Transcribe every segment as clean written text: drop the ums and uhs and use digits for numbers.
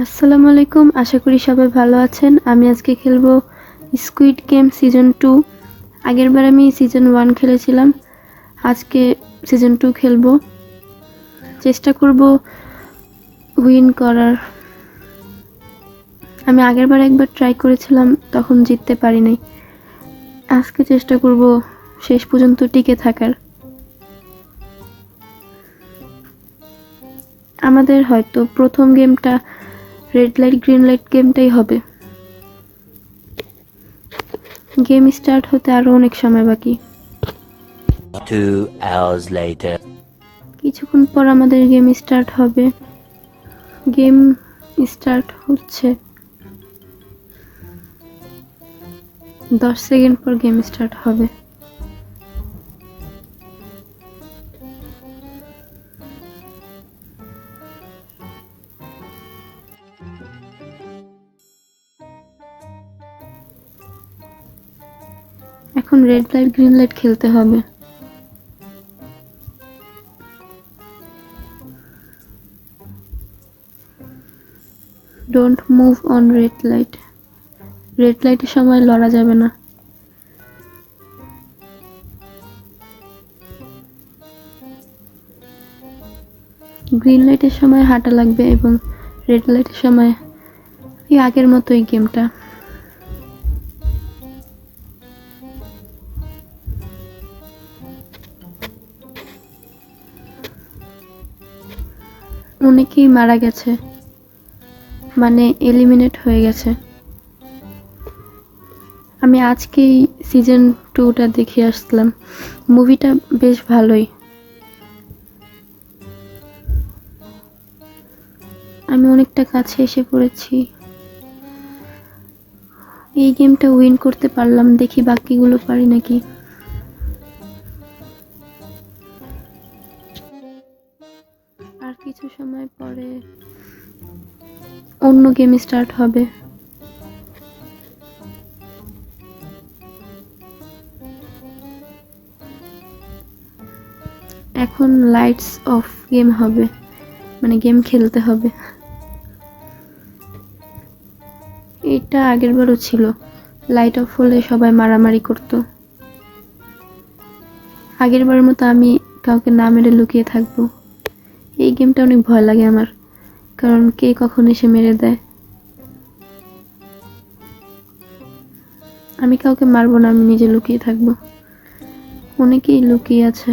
আসসালামু আলাইকুম, আশা করি সবাই ভালো আছেন। আমি আজকে খেলবো স্কুইড গেম সিজন 2। আগেরবার আমি সিজন 1 খেলেছিলাম, আজকে সিজন 2 খেলবো। চেষ্টা করব উইন করার। আমি আগেরবার একবার ট্রাই করেছিলাম, তখন জিততে পারি নাই। আজকে চেষ্টা করব শেষ পর্যন্ত টিকে থাকার। আমাদের হয়তো প্রথম গেমটা রেড লাইট গ্রিন লাইট গেমটাই হবে। গেম স্টার্ট হতে আরো অনেক সময় বাকি। 2 hours later. কিছুক্ষণ পর আমাদের গেম স্টার্ট হবে। গেম স্টার্ট হচ্ছে 10 সেকেন্ড পর গেম স্টার্ট হবে। এখন রেড লাইট গ্রিন লাইট খেলতে হবে। Don't move on red light. Red লাইটের সময় লড়া যাবে না। গ্রিন লাইটের সময় হাঁটা লাগবে এবং রেড লাইটের সময় এই আগের মতোই গেমটা। অনেকেই মারা গেছে, মানে এলিমিনেট হয়ে গেছে। আমি আজকেই সিজন 2টা দেখে আসলাম। মুভিটা বেশ ভালোই। আমি অনেকটা কাছে এসে পড়েছি। এই গেমটা উইন করতে পারলাম, দেখি বাকিগুলো পারি নাকি। আর কিছু সময় পরে অন্য গেম স্টার্ট হবে। এখন লাইটস অফ গেম হবে, মানে গেম খেলতে হবে। এটা আগেরবারও ছিল, লাইট অফ হলে সবাই মারামারি করতো। আগেরবারের মতো আমি কাউকে না মেরে লুকিয়ে থাকবো। এই গেমটা অনেক ভয় লাগে আমার, কারণ কে কখন এসে মেরে দেয়। আমি কাউকে মারবো না, আমি নিজে লুকিয়ে থাকবো। অনেকেই লুকিয়ে আছে।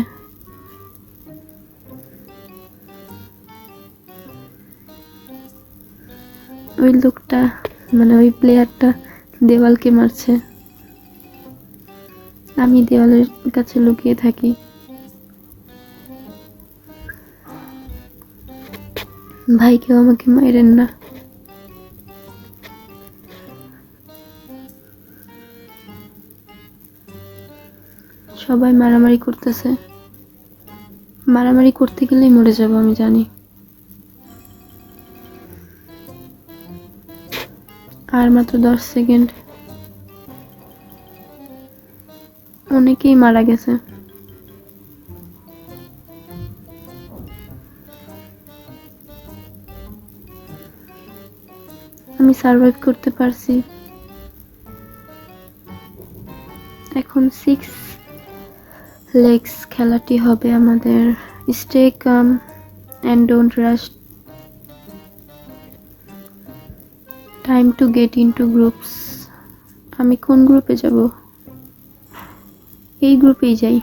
ওই লোকটা, মানে ওই প্লেয়ারটা দেওয়ালকে মারছে। আমি দেওয়ালের কাছে লুকিয়ে থাকি। ভাই, কেউ আমাকে মাইরেন না। সবাই মারামারি করতেছে। মারামারি করতে গেলেই মরে যাব, আমি জানি। আর মাত্র 10 সেকেন্ড। অনেকেই মারা গেছে। আমি সার্ভাইভ করতে পারছি। এখন 6 লেগস খেলাটি হবে আমাদের। Stay calm and don't rush. Time to get into groups. আমি কোন গ্রুপে যাব? এই গ্রুপেই যাই।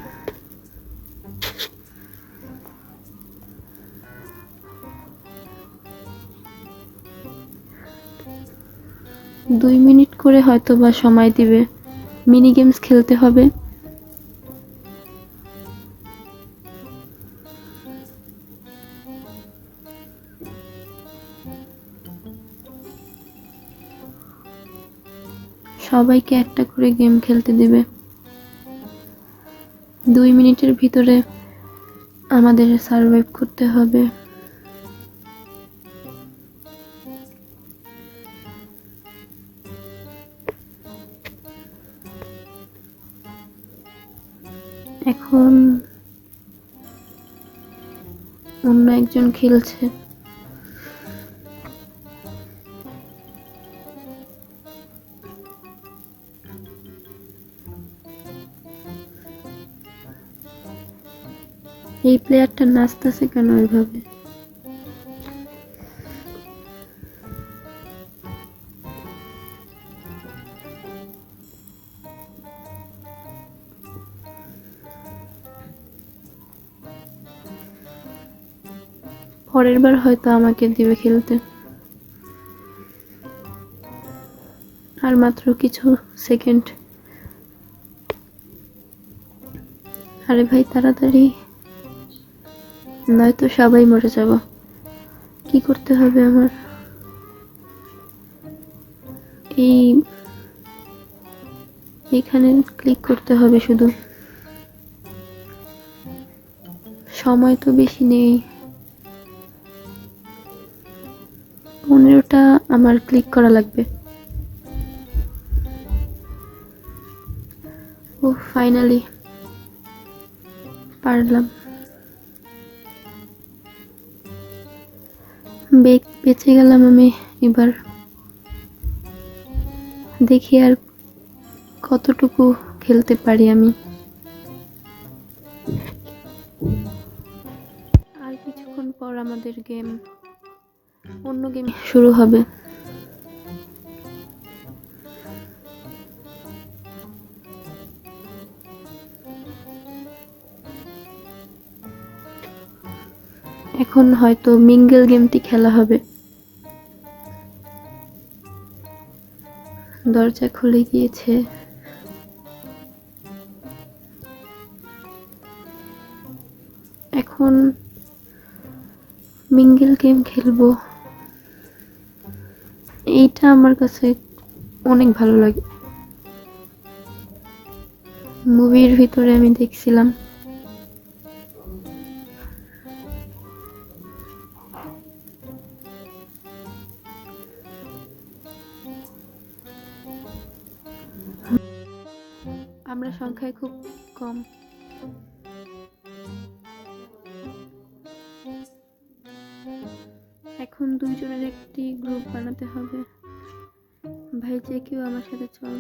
দুই মিনিট করে হয়তো বা সময় দিবে। মিনি গেমস খেলতে হবে। সবাইকে একটা করে গেম খেলতে দিবে। 2 মিনিটের ভিতরে আমাদের সার্ভাইভ করতে হবে। এখন অন্য একজন খেলছে। এই প্লেয়ারটা নাচতেছে কেন ওইভাবে? পরের বার হয়তো আমাকে দিবে খেলতে। আর মাত্র কিছু সেকেন্ড। আরে ভাই তাড়াতাড়ি, নয়তো সবাই মরে যাব। কি করতে হবে আমার? এইখানে ক্লিক করতে হবে শুধু। সময় তো বেশি নেই, 15টা আমার ক্লিক করা লাগবে। ও ফাইনালি পারলাম। বেঁচে গেলাম আমি। এবার দেখি আর কতটুকু খেলতে পারি আমি। আর কিছুক্ষণ পর আমাদের অন্য গেম শুরু হবে। এখন হয়তো মিঙ্গেল গেমটি খেলা হবে। দরজা খুলে গিয়েছে। এখন মিঙ্গেল গেম খেলবো। এইটা আমার কাছে অনেক ভালো লাগে। মুভির ভিতরে আমি দেখছিলাম। আমরা সংখ্যায় খুব কম। এখন দুইজনের একটি গ্রুপ বানাতে হবে। ভাই যে কেউ আমার সাথে চল।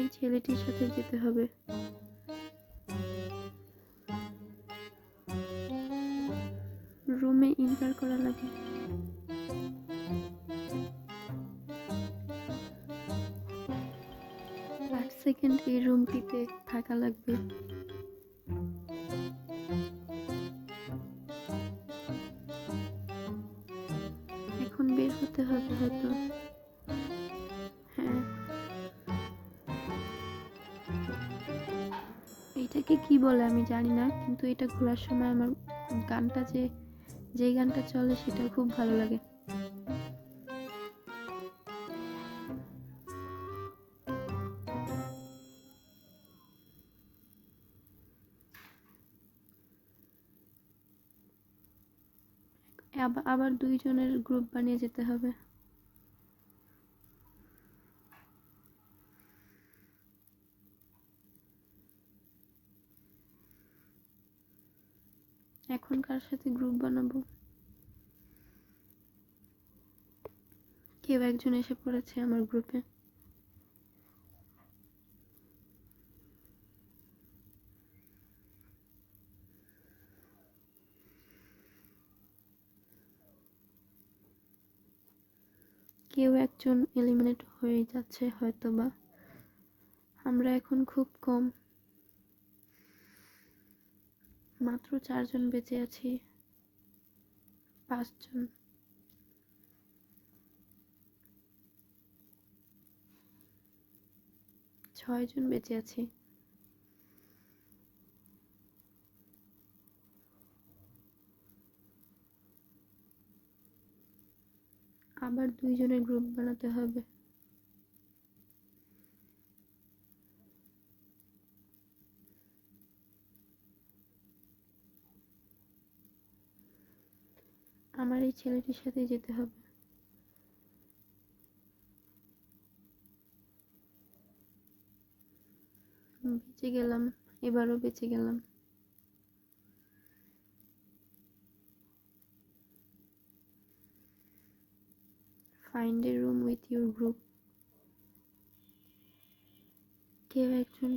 এই ছেলেটির সাথে যেতে হবে। রুমে এন্টার করা লাগে। সেকেন্ড এই রুমটিতে থাকা লাগবে। এখন বের হতে হবে হয়তো। হ্যাঁ, এইটাকে কি বলে আমি জানি না, কিন্তু এটা ঘোরার সময় আমার গানটা যে গানটা চলে সেটা খুব ভালো লাগে। আবার দুইজনের গ্রুপ বানিয়ে যেতে হবে। এখন কার সাথে গ্রুপ বানাবো? কেউ একজন এসে পড়েছে আমার গ্রুপে। কেউ একজন এলিমিনেট হয়ে যাচ্ছে হয়তোবা। আমরা এখন খুব কম, মাত্র 4 জন বেঁচে আছি। 5 জন। 6 জন বেঁচে আছি। আবার 2 জনের গ্রুপ বানাতে হবে। আমার এই ছেলেটির সাথে যেতে হবে। বেঁচে গেলাম এবারও বেঁচে গেলাম। Find a room with your group. কেউ একজন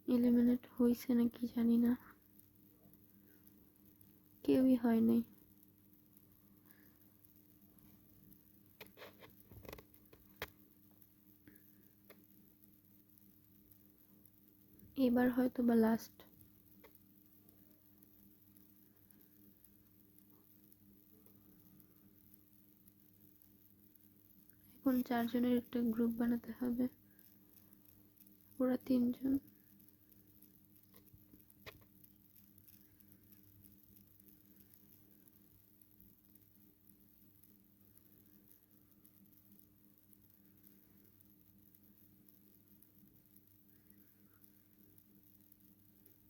এলিমিনেট হয়েছে নাকি জানি না, কেউই হয় নাই। এবার হয়তো বা লাস্ট। এখন 4 জনের একটা গ্রুপ বানাতে হবে, ওরা 3 জন।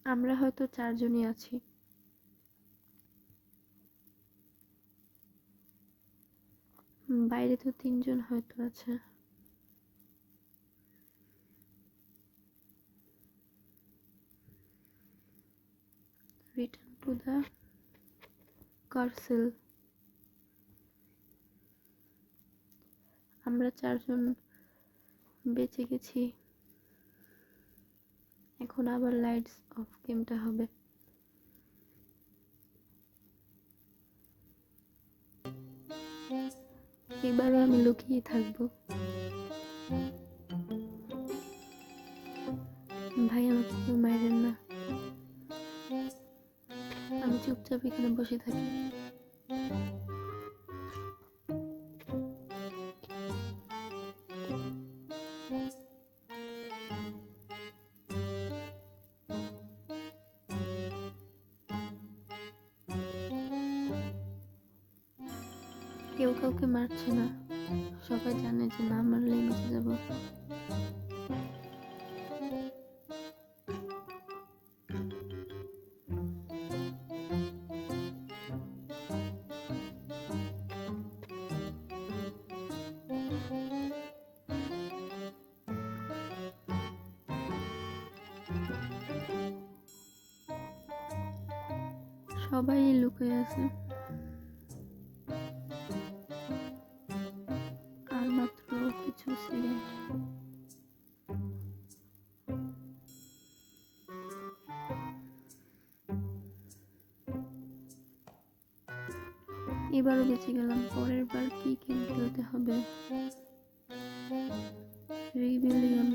আমরা হয়তো 4 জনই আছি। বাইরে তো 3 জন হয়তো আছে। Return to the কার্সেল। আমরা 4 জন বেঁচে গেছি। এখন আবার লাইটস অফ গেমটা হবে। এবারও আমি লুকিয়ে থাকবো। ভাই আমাকে কেউ মারেন না, আমি চুপচাপ এখানে বসে থাকি। কেউ কাউকে মারছে না, সবাই জানে যে না মারলেই বেঁচে যাবো। সবাই লুকিয়ে আছে, আর মাত্র কিছু সেকেন্ড। এবারও বেঁচে গেলাম। পরের বার কি গেম খেলতে হবে? রিবিলিয়ন।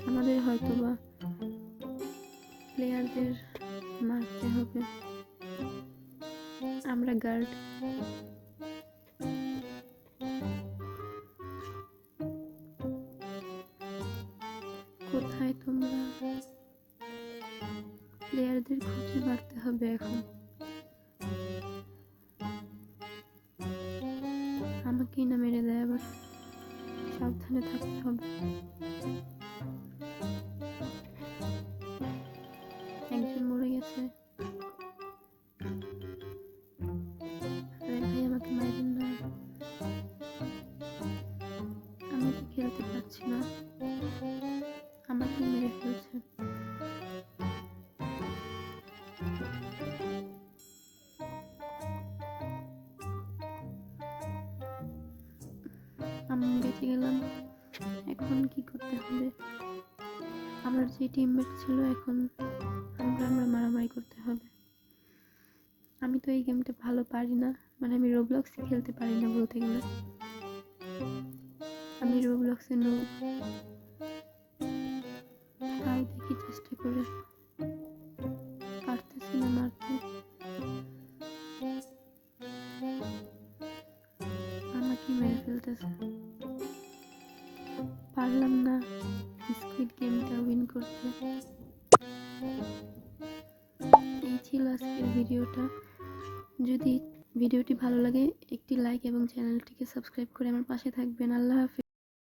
আমাদের হয়তোবা প্লেয়ারদের মারতে হবে। আমরা গার্ড। কোথায় তোমরা? প্লেয়ারদের খুঁজে মারতে হবে এখন। আমাকেই না মেরে দেয় আবার, সাবধানে থাকতে হবে। একজন মরে গেছে। আরে ভাই আমাকে মারেন না, আমি তো খেলতে পারছি না, আমাকে মেরে ফেলছে। আমি বেঁচে গেলাম। এখন কি করতে হবে? আমার যে টিমমেট ছিল, এখন আমরা মারামারি করতে হবে। আমি তো এই গেমটা ভালো পারি না, মানে আমি রোবলক্স খেলতে পারি না বলতে গেলে। আমি রোবলক্সে নো, তাও দেখি চেষ্টা করে, পারতেছি না মারতে। আমাকে মেরে ফেলতেছে, পারলাম না স্কুইড গেমটা উইন করতে। এই ছিল আজকের ভিডিওটা। যদি ভিডিওটি ভালো লাগে একটি লাইক এবং চ্যানেলটিকে সাবস্ক্রাইব করে আমার পাশে থাকবেন। আল্লাহ হাফেজ।